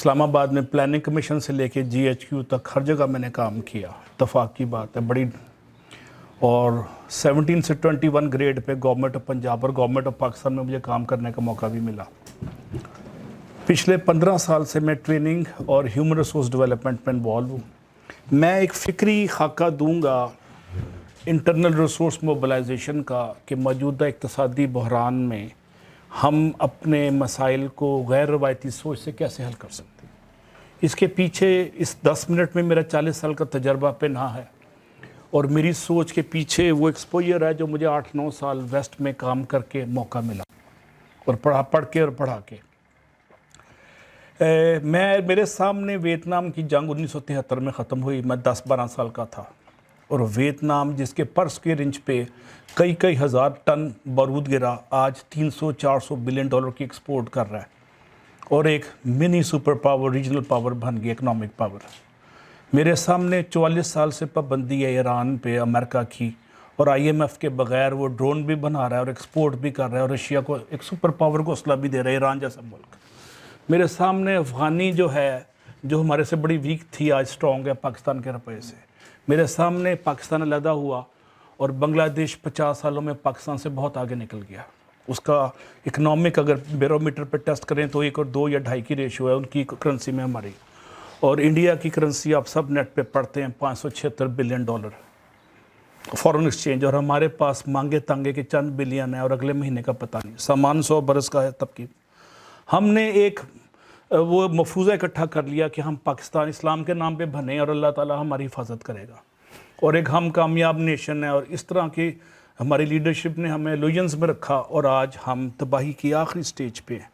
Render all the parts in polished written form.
اسلام آباد میں planning commission سے لے کے جی ایچ کیو تک ہر جگہ میں نے کام کیا. اتفاق کی بات ہے بڑی. اور 17 سے 21 گریڈ پہ گورنمنٹ آف پنجاب اور گورنمنٹ آف پاکستان میں مجھے کام کرنے کا موقع بھی ملا. پچھلے 15 سال سے میں ٹریننگ اور ہیومن ریسورس ڈیولپمنٹ میں انوالو ہوں. میں ایک فکری خاکہ دوں گا انٹرنل ریسورس موبلائزیشن کا کہ موجودہ اقتصادی بحران میں ہم اپنے مسائل کو غیر روایتی سوچ سے کیسے حل کر سکتے ہیں. اس کے پیچھے اس 10 منٹ میں میرا 40 سال کا تجربہ پنہا ہے اور میری سوچ کے پیچھے وہ ایکسپوجر ہے جو مجھے 8-9 سال ویسٹ میں کام کر کے موقع ملا اور پڑھا کے. میرے سامنے ویتنام کی جنگ 1973 میں ختم ہوئی. میں 10-12 سال کا تھا اور ویتنام جس کے پر اسکوائر انچ پہ کئی ہزار ٹن بارود گرا آج 300-400 بلین ڈالر کی ایکسپورٹ کر رہا ہے اور ایک منی سپر پاور ریجنل پاور بن گئی اکنامک پاور. میرے سامنے 44 سال سے پابندی ہے ایران پہ امریکہ کی اور IMF کے بغیر وہ ڈرون بھی بنا رہا ہے اور ایکسپورٹ بھی کر رہا ہے اور رشیا کو ایک سپر پاور کو حوصلہ بھی دے رہا ہے ایران جیسا ملک. میرے سامنے افغانی جو ہے جو ہمارے سے بڑی ویک تھی آج سٹرونگ ہے پاکستان کے روپے سے. میرے سامنے پاکستان علیحدہ ہوا اور بنگلہ دیش 50 سالوں میں پاکستان سے بہت آگے نکل گیا. اس کا اکنامک اگر بیرومیٹر پہ ٹیسٹ کریں تو 1 اور 2 یا 2.5 کی ریشو ہے ان کی کرنسی میں ہماری. اور انڈیا کی کرنسی آپ سب نیٹ پہ پڑھتے ہیں 576 بلین ڈالر فورن ایکسچینج اور ہمارے پاس مانگے تانگے کے چند بلین ہیں اور اگلے مہینے کا پتہ نہیں. سامان 100 برس کا ہے تب کی. ہم نے ایک وہ مفروضہ اکٹھا کر لیا کہ ہم پاکستان اسلام کے نام پہ بنے اور اللہ تعالی ہماری حفاظت کرے گا اور ایک ہم کامیاب نیشن ہے اور اس طرح کی ہماری لیڈرشپ نے ہمیں لوجنز میں رکھا اور آج ہم تباہی کی آخری سٹیج پہ ہیں.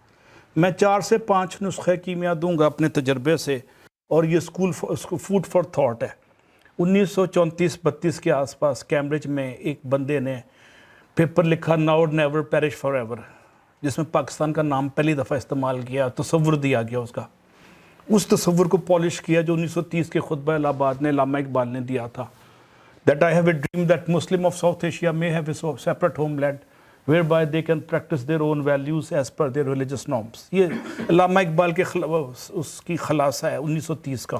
میں 4 سے 5 نسخے کیمیا دوں گا اپنے تجربے سے اور یہ فوڈ فار تھاٹ ہے. 1934-32 کے آس پاس کیمبرج میں ایک بندے نے پیپر لکھا ناؤ اور نیور پیرش فار ایور جس میں پاکستان کا نام پہلی دفعہ استعمال کیا تصور دیا گیا اس کا. اس تصور کو پالش کیا جو 1930 کے خطبہ الہ آباد نے علامہ اقبال نے دیا تھا that I have a dream that Muslim of South Asia may have a separate homeland whereby they can practice their own values as per their religious norms. یہ علامہ اقبال کے اس کی خلاصہ ہے 1930 کا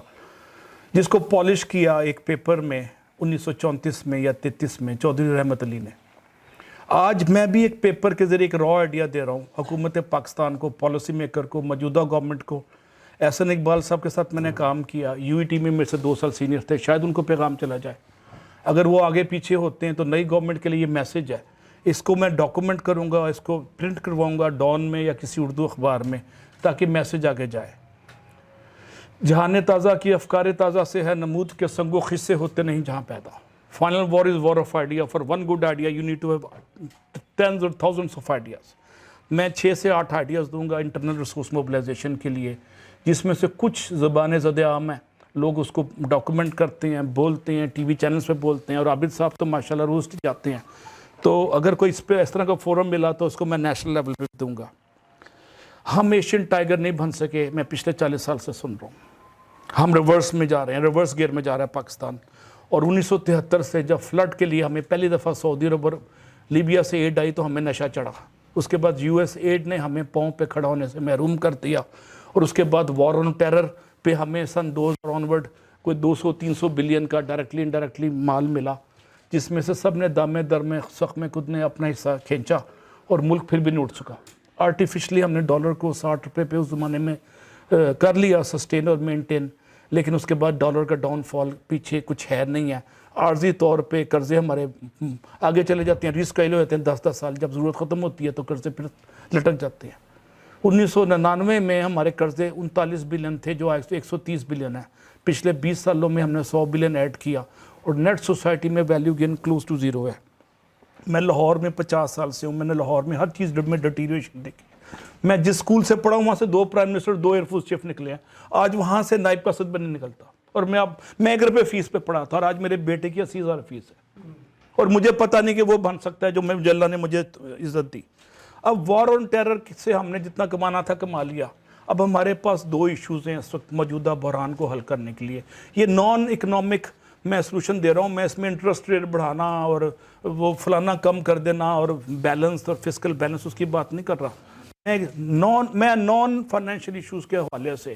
جس کو پالش کیا ایک پیپر میں 1934 میں یا 33 میں چودھری رحمت علی نے. آج میں بھی ایک پیپر کے ذریعے ایک را آئیڈیا دے رہا ہوں حکومت پاکستان کو پالیسی میکر کو موجودہ گورنمنٹ کو. احسن اقبال صاحب کے ساتھ میں نے کام کیا UET میں میرے سے 2 سال سینئر تھے شاید ان کو پیغام چلا جائے. اگر وہ آگے پیچھے ہوتے ہیں تو نئی گورنمنٹ کے لیے یہ میسیج ہے. اس کو میں ڈاکومنٹ کروں گا اس کو پرنٹ کرواؤں گا ڈان میں یا کسی اردو اخبار میں تاکہ میسیج آگے جائے. جہان تازہ کی افکار تازہ سے ہے نمود کے سنگ و خس سے ہوتے نہیں جہاں پیدا. Final war is war of idea for one good idea you need to have tens اور تھاؤزنڈس آف آئیڈیاز. میں 6 سے 8 آئیڈیاز دوں گا انٹرنل ریسورس موبلائزیشن کے لیے جس میں سے کچھ زبان زد عام ہیں. لوگ اس کو ڈاکومنٹ کرتے ہیں بولتے ہیں ٹی وی چینلز پہ بولتے ہیں اور عابد صاحب تو ماشاءاللہ روز جاتے ہیں. تو اگر کوئی اس پہ اس طرح کا فورم ملا تو اس کو میں نیشنل لیول پہ دوں گا. ہم ایشین ٹائیگر نہیں بن سکے میں پچھلے 40 سال سے سن رہا ہوں. ہم ریورس میں جا رہے ہیں ریورس گیئر میں جا رہا ہے پاکستان. اور 1973 سے جب فلڈ کے لیے ہمیں پہلی دفعہ سعودی عرب اور لیبیا سے ایڈ آئی تو ہمیں نشہ چڑھا. اس کے بعد US ایڈ نے ہمیں پاؤں پہ کھڑا ہونے سے محروم کر دیا اور اس کے بعد وار آن ٹیرر پہ ہمیں سن 2000 آنورڈ کوئی 200-300 بلین کا ڈائریکٹلی انڈائریکٹلی مال ملا جس میں سے سب نے دامے در میں سخ میں خود نے اپنا حصہ کھینچا اور ملک پھر بھی نہیں اٹھ سکا. آرٹیفیشلی ہم نے ڈالر کو 60 روپے پہ اس زمانے میں کر لیا سسٹین اور مینٹین لیکن اس کے بعد ڈالر کا ڈاؤن فال پیچھے کچھ ہے نہیں ہے. عارضی طور پہ قرضے ہمارے آگے چلے جاتے ہیں ریسکیل ہو جاتے ہیں 10-10 سال جب ضرورت ختم ہوتی ہے تو قرضے پھر لٹک جاتے ہیں. 1999 میں ہمارے قرضے 39 بلین تھے جو 130 بلین ہے. پچھلے 20 سالوں میں ہم نے 100 بلین ایڈ کیا اور نیٹ سوسائٹی میں ویلیو گین کلوز ٹو 0 ہے. میں لاہور میں 50 سال سے ہوں. میں نے لاہور میں ہر چیز میں ڈیٹیریشن دیکھی. میں جس اسکول سے پڑھا ہوں وہاں سے 2 prime minister 2 air force chief نکلے ہیں. آج وہاں سے نائب کا صدر نہیں نکلتا اور میں 1 روپے فیس پہ پڑھا تھا اور آج میرے بیٹے کی 80,000 فیس ہے اور مجھے پتہ نہیں کہ وہ بن سکتا ہے جو اللہ نے مجھے عزت دی. اب وار آن ٹیرر سے ہم نے جتنا کمانا تھا کما لیا. اب ہمارے پاس 2 ایشوز ہیں اس وقت موجودہ بحران کو حل کرنے کے لیے. یہ نان اکنامک میں سلوشن دے رہا ہوں. میں اس میں انٹرسٹ ریٹ بڑھانا اور وہ فلانا کم کر دینا اور بیلنس اور فسکل بیلنس اس کی بات نہیں کر رہا. میں نان فائنینشیل ایشوز کے حوالے سے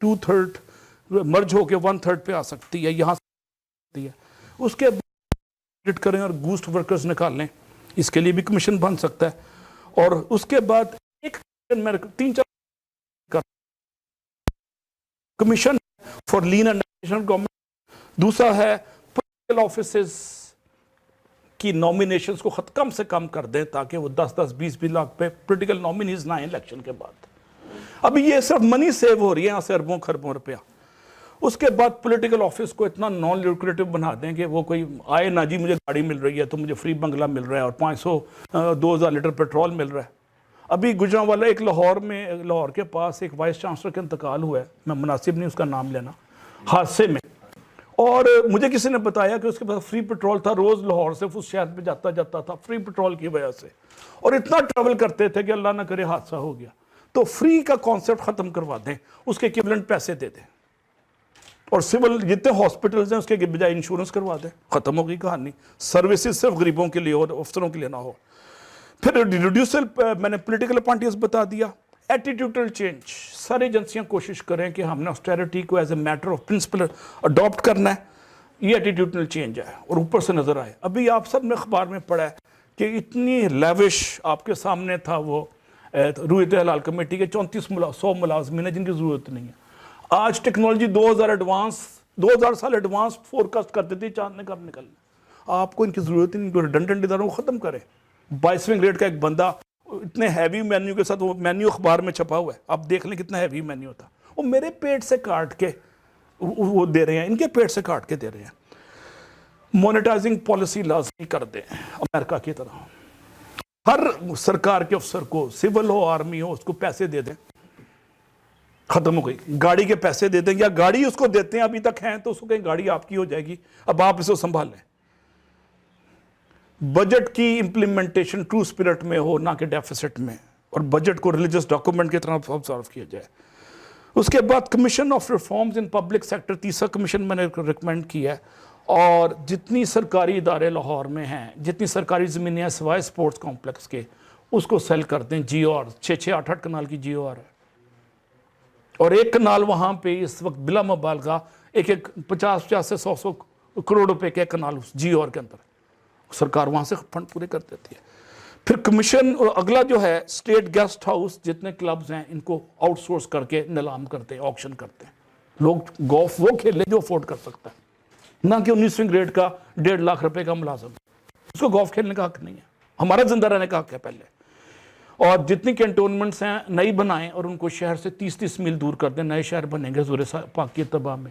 2/3 مرج ہو کے 1/3 پہ آ سکتی ہے, یہاں سکتی ہے. اس کے بعد کریں اور گوسٹ ورکرز نکال لیں, اس کے لیے بھی کمیشن بن سکتا ہے. اور اس کے بعد ایک 3-4 کمیشن فار لین اینڈ نیشنل گورنمنٹ. دوسرا ہے پولیٹیکل آفیسز کی نامینیشنز کو کم سے کم کر دیں تاکہ وہ 10-20 لاکھ پہ پولیٹیکل نامینیز نہ آئیں الیکشن کے بعد. ابھی یہ صرف منی سیو ہو رہی ہے یہاں سے اربوں خربوں روپیہ. اس کے بعد پولیٹیکل آفس کو اتنا نان لیوکریٹو بنا دیں کہ وہ کوئی آئے نہ جی مجھے گاڑی مل رہی ہے تو مجھے فری بنگلہ مل رہا ہے اور 500-2000 لیٹر پیٹرول مل رہا ہے. ابھی گجرانوالہ ایک لاہور کے پاس ایک وائس چانسلر کا انتقال ہوا ہے, میں مناسب نہیں اس کا نام لینا, حادثے میں. اور مجھے کسی نے بتایا کہ اس کے پاس فری پیٹرول تھا, روز لاہور سے اس شہر پہ جاتا تھا فری پیٹرول کی وجہ سے, اور اتنا ٹریول کرتے تھے کہ اللہ نہ کرے حادثہ ہو گیا. تو فری کا کانسیپٹ ختم کروا دیں, اس کے ایکویولنٹ پیسے دے دیں, اور سول جتنے ہاسپٹلز ہیں اس کے بجائے انشورنس کروا دیں, ختم ہو گئی کہانی. سروسز صرف غریبوں کے لیے اور افسروں کے لیے نہ ہو. پھر ریڈیوسل میں نے پولیٹیکل اپائنٹیز بتا دیا. ایٹیٹیوڈل چینج, ساری ایجنسیاں کوشش کریں کہ ہم نے آسٹیرٹی کو as a matter of principle adopt کرنا ہے. یہ ایٹیٹیوڈل چینج ہے اور اوپر سے نظر آئے. ابھی آپ سب نے اخبار میں پڑھا ہے کہ اتنی لیوش آپ کے سامنے تھا وہ رویت حلال کمیٹی کے 100 ملازمین ہیں جن کی ضرورت نہیں ہے. آج ٹیکنالوجی 2000 سال ایڈوانس فورکاسٹ کرتے تھے چاند نے کب نکلنا. آپ کو ان کی ضرورت ہی نہیں, ریڈنڈنٹ اداروں کو ختم کریں. 22ویں گریڈ کا ایک بندہ اتنے ہیوی مینیو کے ساتھ, وہ مینیو اخبار میں چھپا ہوا ہے, آپ دیکھ لیں کتنا ہیوی مینیو تھا, وہ میرے پیٹ سے کاٹ کے وہ دے رہے ہیں, ان کے پیٹ سے کاٹ کے دے رہے ہیں. مونیٹائزنگ پالیسی لازمی کر دیں امریکہ کی طرح. ہر سرکار کے افسر کو, سول ہو آرمی ہو, اس کو پیسے دے دیں. ختم ہو گئی. گاڑی کے پیسے دے دیں, یا گاڑی اس کو دیتے ہیں ابھی تک ہیں تو اس کو کہیں گاڑی آپ کی ہو جائے گی, اب آپ اسے سنبھال لیں. بجٹ کی امپلیمنٹیشن ٹرو اسپرٹ میں ہو نہ کہ ڈیفیسٹ میں, اور بجٹ کو ریلیجس ڈاکومنٹ کی طرح آبزرو کیا جائے. اس کے بعد commission of reforms in public sector, تیسرا کمیشن میں نے ریکمینڈ کیا ہے. اور جتنی سرکاری ادارے لاہور میں ہیں, جتنی سرکاری زمینیں ہیں سوائے سپورٹس کمپلیکس کے, اس کو سیل کر دیں. جی او آر 6-8 کنال کی جی او آر ہے, اور ایک کنال وہاں پہ اس وقت بلا مبالغہ 50 سے 100 کروڑ روپے کے کنال اس جی او آر کے اندر سرکار وہاں سے فنڈ پورے کر دیتی ہے. پھر کمیشن, اور اگلا جو ہے اسٹیٹ گیسٹ ہاؤس, جتنے کلبز ہیں ان کو آؤٹ سورس کر کے نیلام کرتے ہیں, آکشن کرتے ہیں. لوگ گولف وہ کھیلیں جو افورڈ کر سکتا ہے, نہ کہ 19ویں گریڈ کا 1.5 لاکھ روپے کا ملازم, اس کو گولف کھیلنے کا حق نہیں ہے. ہمارا زندہ رہنے کا حق ہے پہلے. اور جتنی کینٹونمنٹس ہیں نئی بنائیں اور ان کو شہر سے 30 میل دور کر دیں. نئے شہر بنیں گے حضور پاک کی اتباع میں,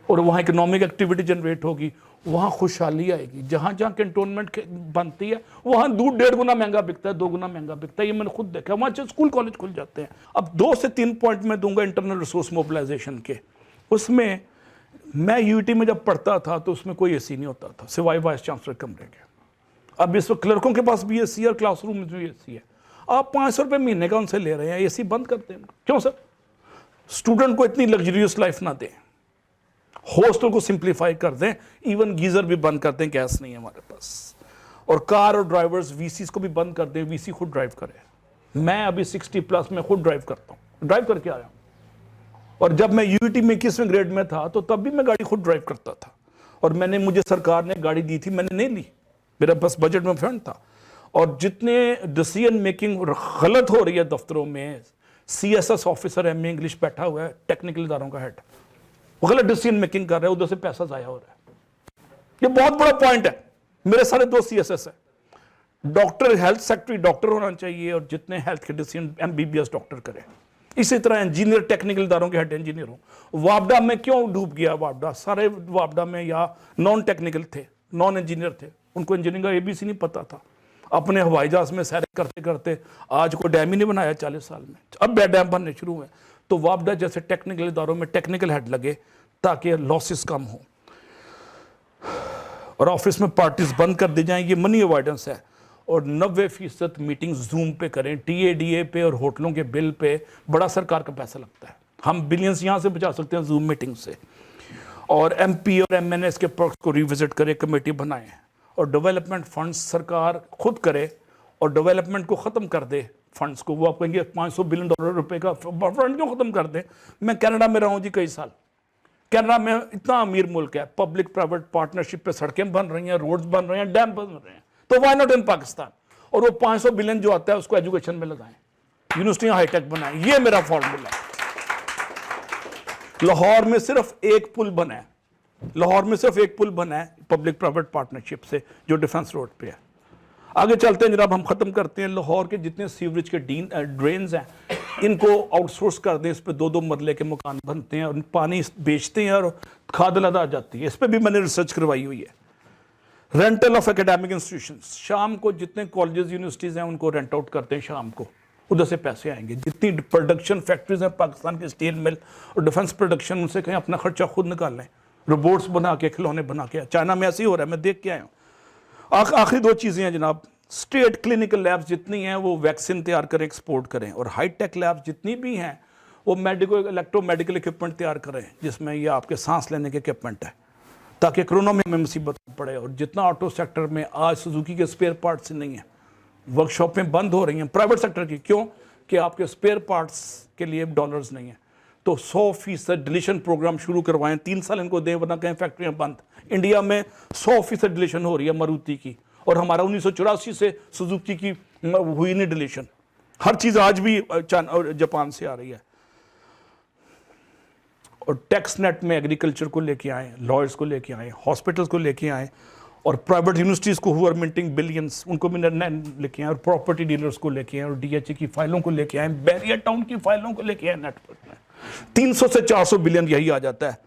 اور وہاں اکنامک ایکٹیویٹی جنریٹ ہوگی, وہاں خوشحالی آئے گی. جہاں جہاں کینٹونمنٹ بنتی ہے وہاں دودھ 1.5 گنا مہنگا بکتا ہے, 2 گنا مہنگا بکتا ہے. یہ میں نے خود دیکھا, وہاں اسکول کالج کھل جاتے ہیں. اب 2 سے 3 پوائنٹ میں دوں گا انٹرنل ریسورس موبلائزیشن کے. اس میں میں یو ٹی میں جب پڑھتا تھا تو اس میں کوئی اے سی نہیں ہوتا تھا سوائے وائس چانسلر کمرے کے. اب اس وقت کلرکوں کے پاس بھی اے سی ہے اور کلاس روم میں بھی اے سی ہے. آپ 500 روپے مہینے کا ان سے لے رہے ہیں, اے سی بند کرتے ہیں. کیوں سر؟ اسٹوڈنٹ کو اتنی لگژریس لائف نہ دیں, ہاسٹل کو سمپلیفائی کر دیں. ایون گیزر بھی بند کر دیں, گیس نہیں ہے ہمارے پاس. اور کار اور ڈرائیورز وی سیز کو بھی بند کر دیں, وی سی خود ڈرائیو کرے. میں ابھی 60+ میں خود ڈرائیو کرتا ہوں, ڈرائیو کر کے آیا ہوں. اور جب میں یو ٹی میں 21ویں گریڈ میں تھا تو تب بھی میں گاڑی خود ڈرائیو کرتا تھا, اور مجھے سرکار نے گاڑی دی تھی, میں نے نہیں لی, میرا بس بجٹ میں فنڈ تھا. اور جتنے ڈیسیژن میکنگ غلط ہو رہی ہے دفتروں میں, C S S officer M A English بیٹھا ہوا ہے ٹیکنیکل اداروں کا ہیڈ, وہ غلط ڈیسیژن میکنگ کر رہا ہے, ادھر سے پیسہ ضائع ہو رہا ہے. یہ بہت بڑا پوائنٹ ہے. میرے سارے 2 سی ایس ایس ہیں. ڈاکٹر, ہیلتھ سیکٹری ڈاکٹر ہونا چاہیے, اور جتنے ہیلتھ کے ڈیسیژن MBBS ڈاکٹر کرے. اسی طرح انجینئر, ٹیکنیکل اداروں کے ہیڈ انجینئر ہوں. وابڈا میں کیوں ڈوب گیا وابڈا؟ سارے وابڈا میں یا نان ٹیکنیکل تھے, نان انجینئر تھے, ان کو انجینئرنگ کا ABC نہیں پتا تھا. اپنے ہوائی جہاز میں سیریں کرتے کرتے آج کو ڈیم ہی نہیں بنایا 40 سال میں, اب بے ڈیم بننے شروع ہوئے. تو وابڈا جیسے ٹیکنیکل اداروں میں ٹیکنیکل ہیڈ لگے تاکہ لاسز کم ہوں. اور آفس میں پارٹیز بند کر دی جائیں, یہ منی اوائیڈنس ہے. اور 90% میٹنگ زوم پہ کریں, TADA پہ اور ہوٹلوں کے بل پہ بڑا سرکار کا پیسہ لگتا ہے. ہم بلینز یہاں سے بچا سکتے ہیں زوم میٹنگ سے. اور MP اور MNS کے پرکس کو ریوزٹ کرے, کمیٹی بنائیں. اور ڈیولپمنٹ فنڈز سرکار خود کرے اور ڈیولپمنٹ کو ختم کر دے فنڈز کو. وہ آپ کہیں گے $500 بلین کا فنڈ کیوں ختم کر دیں؟ میں کینیڈا میں رہا ہوں جی کئی سال, کینیڈا میں اتنا امیر ملک ہے, پبلک پرائیویٹ پارٹنرشپ پہ سڑکیں بن رہی ہیں, روڈز بن رہے ہیں, ڈیم بن رہے ہیں, تو وائی ناٹ ان پاکستان. اور وہ 500 بلین جو آتا ہے اس کو ایجوکیشن میں لگائیں, یونیورسٹیاں ہائی ٹیک بنائیں. یہ میرا فارمولا ہے. لاہور میں صرف ایک پل بنا ہے, لاہور میں صرف ایک پل بنا ہے پبلک پرائیویٹ پارٹنرشپ سے, جو ڈیفنس روڈ پہ ہے. آگے چلتے ہیں جناب, ہم ختم کرتے ہیں. لاہور کے جتنے سیوریج کے ڈرینز ہیں ان کو آؤٹ سورس کر دیں, اس پہ 2-2 مرلے کے مکان بنتے ہیں اور پانی بیچتے ہیں اور کھاد لدا جاتی ہے. اس پہ بھی میں نے ریسرچ کروائی ہوئی ہے. رینٹل آف اکیڈیمک انسٹیٹیوشنز, شام کو جتنے کالجز یونیورسٹیز ہیں ان کو رینٹ آؤٹ کرتے ہیں, شام کو ادھر سے پیسے آئیں گے. جتنی پروڈکشن فیکٹریز ہیں پاکستان کے, اسٹیل مل اور ڈیفنس پروڈکشن, ان سے کہیں اپنا خرچہ خود نکال لیں, روبوٹس بنا کے, کھلونے بنا کے. چائنا میں ایسے ہی ہو رہا ہے, میں دیکھ کے آیا ہوں. آخری 2 چیزیں ہیں جناب, اسٹیٹ کلینکل لیبس جتنی ہیں وہ ویکسین تیار کریں, ایکسپورٹ کریں, اور ہائی ٹیک لیبس جتنی بھی ہیں وہ الیکٹرو میڈیکل اکوپمنٹ تیار کریں جس میں یہ آپ کے سانس لینے کے اکوپمنٹ ہے, تاکہ اکنامی میں مصیبت پڑے. اور جتنا آٹو سیکٹر میں آج سوزوکی کے اسپیئر پارٹس نہیں ہیں, ورک شاپیں بند ہو رہی ہیں پرائیویٹ سیکٹر کی, کیوں کہ آپ کے اسپیئر پارٹس کے لیے ڈالرز نہیں ہیں. تو 100% ڈلیشن پروگرام شروع کروائیں, 3 سال ان کو دیں, ورنہ کہیں فیکٹریاں بند. انڈیا میں 100% ڈلیشن ہو رہی ہے ماروتی کی, اور ہمارا 1984 سے سوزوکی کی ہوئی نہیں ڈلیشن. ہر چیز آج بھی جاپان سے آ رہی ہے. اور ٹیکس نیٹ میں ایگریکلچر کو لے کے آئیں, لائرز کو لے کے آئیں, ہاسپٹلز کو لے کے آئیں, اور پرائیویٹ یونیورسٹیز کو ہو منٹنگ بلینز ان کو بھی لے کے آئیں, اور پراپرٹی ڈیلرز کو لے کے آئیں, اور ڈی ایچ اے کی فائلوں کو لے کے آئیں, بیریا ٹاؤن کی فائلوں کو لے کے آئیں. نیٹ ورک میں 300 سے 400 بلین یہی آ جاتا ہے.